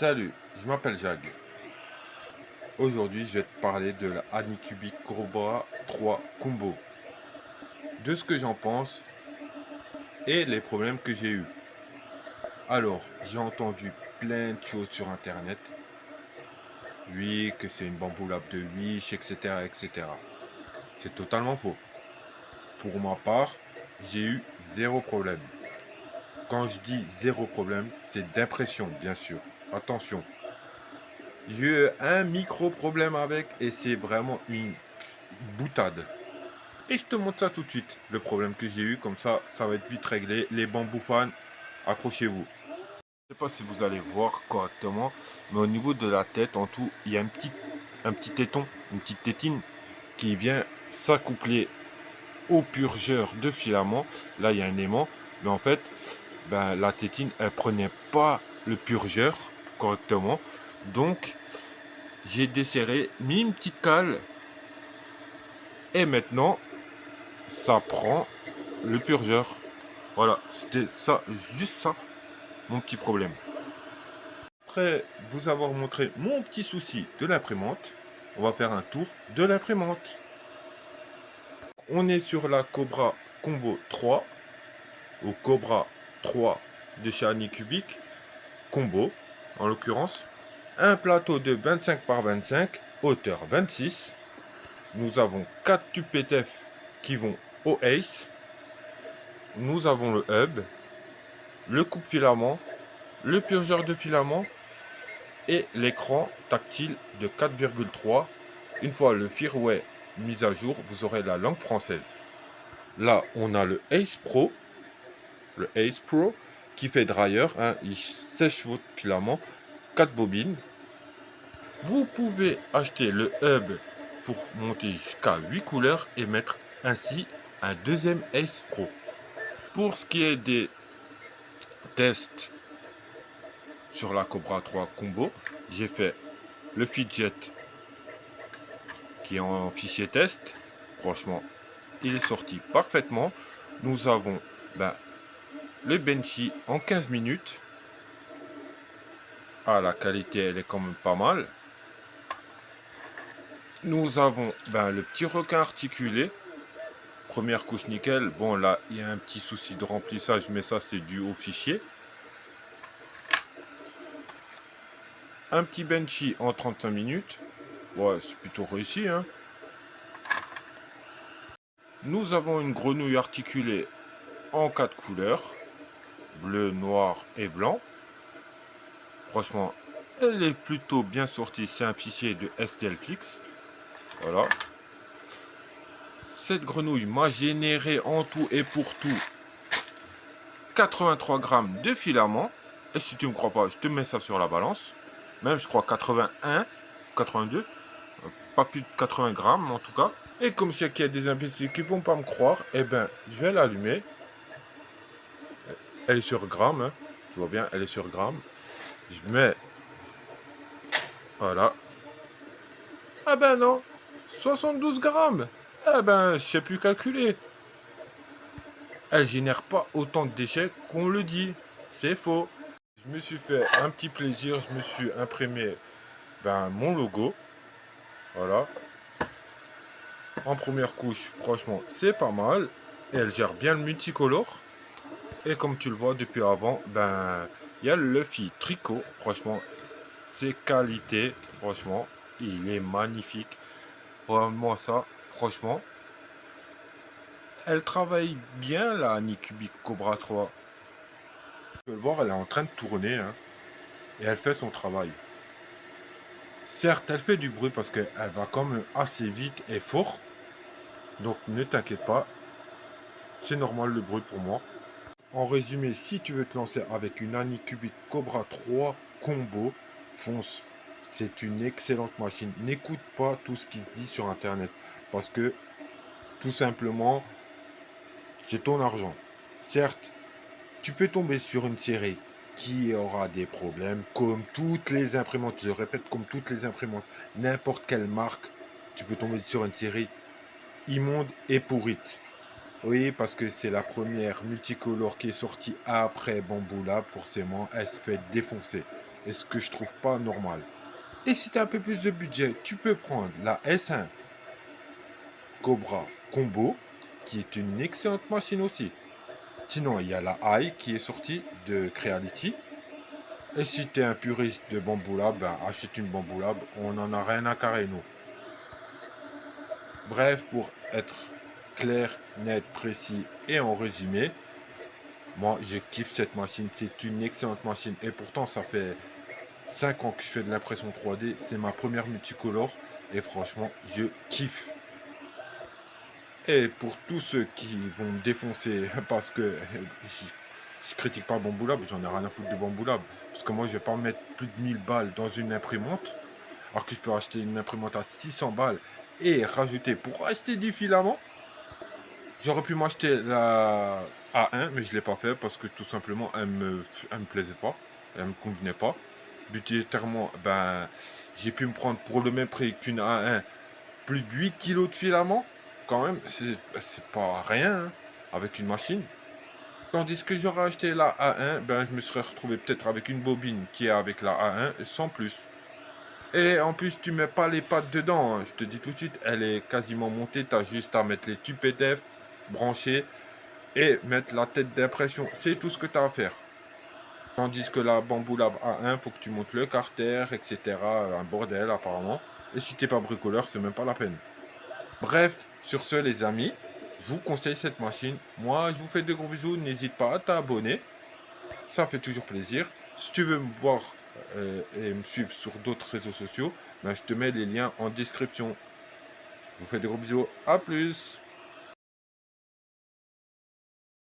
Salut, je m'appelle Jacques. Aujourd'hui, je vais te parler de la Anycubic Cobra 3 Combo, de ce que j'en pense et les problèmes que j'ai eus. Alors, j'ai entendu plein de choses sur internet. Oui, que c'est une bambou lab de Wish, etc., etc. C'est totalement faux. Pour ma part, j'ai eu zéro problème. Quand je dis zéro problème, c'est d'impression, bien sûr. Attention, j'ai eu un micro problème avec et c'est vraiment une boutade. Et je te montre ça tout de suite, le problème que j'ai eu, comme ça va être vite réglé. Les bambous fans, accrochez-vous. Je ne sais pas si vous allez voir correctement, mais au niveau de la tête, en tout, il y a un petit téton, une petite tétine qui vient s'accoupler au purgeur de filament. Là, il y a un aimant, mais en fait, ben, la tétine, elle prenait pas le purgeur correctement. Donc, j'ai desserré, mis une petite cale, et maintenant, ça prend le purgeur. Voilà, c'était ça, juste ça, mon petit problème. Après vous avoir montré mon petit souci de l'imprimante, on va faire un tour de l'imprimante. On est sur la Cobra Combo 3, ou Cobra 3 de chez Anycubic, Combo, en l'occurrence. Un plateau de 25 par 25, hauteur 26. Nous avons 4 tubes PTF qui vont au Ace. Nous avons le hub, le coupe-filament, le purgeur de filament et l'écran tactile de 4,3. Une fois le firmware mis à jour, vous aurez la langue française. Là, on a le Ace Pro qui fait dryer, hein, il sèche votre filament, 4 bobines. Vous pouvez acheter le hub pour monter jusqu'à 8 couleurs et mettre ainsi un deuxième Ace Pro. Pour ce qui est des tests sur la Cobra 3 Combo, j'ai fait le fidget qui est en fichier test. Franchement, il est sorti parfaitement. Nous avons le Benchy en 15 minutes. Ah, la qualité, elle est quand même pas mal. Nous avons le petit requin articulé. Première couche nickel. Bon, là, il y a un petit souci de remplissage, mais ça, c'est dû au fichier. Un petit Benchy en 35 minutes. Ouais, c'est plutôt réussi, hein. Nous avons une grenouille articulée en 4 couleurs. Bleu, noir et blanc. Franchement, elle est plutôt bien sortie. C'est un fichier de STLFix. Voilà. Cette grenouille m'a généré en tout et pour tout 83 grammes de filament. Et si tu ne me crois pas, je te mets ça sur la balance. Même, je crois, 81, 82. Pas plus de 80 grammes en tout cas. Et comme je sais qu'il y a des imbéciles qui ne vont pas me croire, eh ben, je vais l'allumer. Elle est sur gramme, hein. Tu vois bien, elle est sur gramme. Je mets... Voilà. Ah ben non, 72 grammes. Ah ben, je sais plus calculer. Elle génère pas autant de déchets qu'on le dit. C'est faux. Je me suis fait un petit plaisir. Je me suis imprimé mon logo. Voilà. En première couche, franchement, c'est pas mal. Et elle gère bien le multicolore. Et comme tu le vois depuis avant, il y a le Luffy tricot. Franchement, ses qualités, franchement, il est magnifique. Regarde-moi ça, franchement. Elle travaille bien la Anycubic Cobra 3. Tu peux le voir, elle est en train de tourner, hein, et elle fait son travail. Certes, elle fait du bruit parce qu'elle va quand même assez vite et fort. Donc ne t'inquiète pas, c'est normal le bruit pour moi. En résumé, si tu veux te lancer avec une Anycubic Cobra 3 Combo, fonce. C'est une excellente machine. N'écoute pas tout ce qui se dit sur internet. Parce que, tout simplement, c'est ton argent. Certes, tu peux tomber sur une série qui aura des problèmes, comme toutes les imprimantes. Je répète, comme toutes les imprimantes. N'importe quelle marque, tu peux tomber sur une série immonde et pourrite. Oui, parce que c'est la première multicolore qui est sortie après Bamboo Lab, forcément, elle se fait défoncer. et ce que je trouve pas normal. Et si tu as un peu plus de budget, tu peux prendre la S1 Cobra Combo, qui est une excellente machine aussi. Sinon, il y a la AI qui est sortie de Creality. Et si tu es un puriste de Bamboo Lab, ben, achète une Bamboo Lab, on n'en a rien à carrer, nous. Bref, pour être clair, net, précis et en résumé, moi je kiffe cette machine, c'est une excellente machine. Et pourtant, ça fait 5 ans que je fais de l'impression 3D, c'est ma première multicolore et franchement, je kiffe. Et pour tous ceux qui vont me défoncer parce que je critique pas Bamboo Lab, j'en ai rien à foutre de Bamboo Lab. Parce que moi, je vais pas mettre plus de 1000 balles dans une imprimante, alors que je peux acheter une imprimante à 600 balles et rajouter pour acheter du filament. J'aurais pu m'acheter la A1, mais je l'ai pas fait parce que tout simplement, elle me plaisait pas, elle me convenait pas. Budgétairement, ben, j'ai pu me prendre pour le même prix qu'une A1 plus de 8 kilos de filament. Quand même, c'est pas rien hein, avec une machine. Tandis que j'aurais acheté la A1, ben, je me serais retrouvé peut-être avec une bobine qui est avec la A1 sans plus. Et en plus, tu mets pas les pattes dedans, hein. Je te dis tout de suite, elle est quasiment montée. Tu as juste à mettre les tubes PDF, brancher et mettre la tête d'impression. C'est tout ce que tu as à faire. Tandis que la Bamboo Lab A1, faut que tu montes le carter, etc. Un bordel apparemment. Et si t'es pas bricoleur, c'est même pas la peine. Bref, sur ce les amis, je vous conseille cette machine. Moi, je vous fais de gros bisous. N'hésite pas à t'abonner. Ça fait toujours plaisir. Si tu veux me voir et me suivre sur d'autres réseaux sociaux, ben, je te mets les liens en description. Je vous fais des gros bisous. À plus.